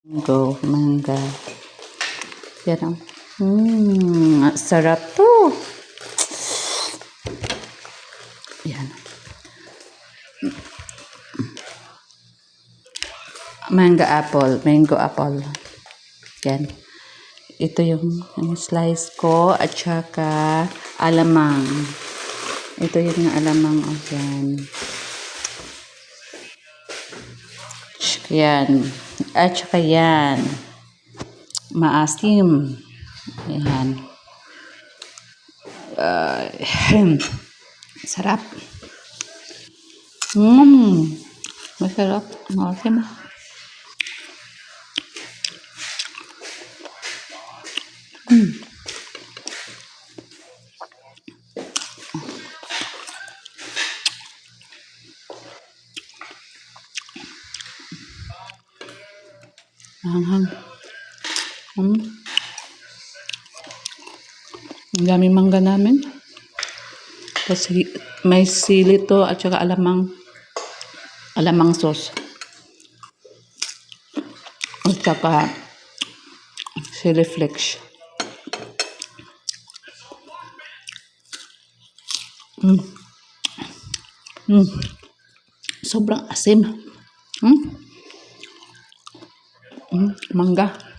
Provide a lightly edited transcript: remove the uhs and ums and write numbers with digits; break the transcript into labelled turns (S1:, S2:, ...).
S1: Mangga. Yan o. Sarap to. Yan. Mango apple. Yan. Ito yung slice ko at saka alamang. Ito yung alamang. O, yan. Yan. At saka yan. Maasim. Yan. Sarap. Masarap. Maasim. Ang daming mangga namin. Kasi may sili to at saka alamang sauce. At saka chili flakes. Sobrang asim. Mangga.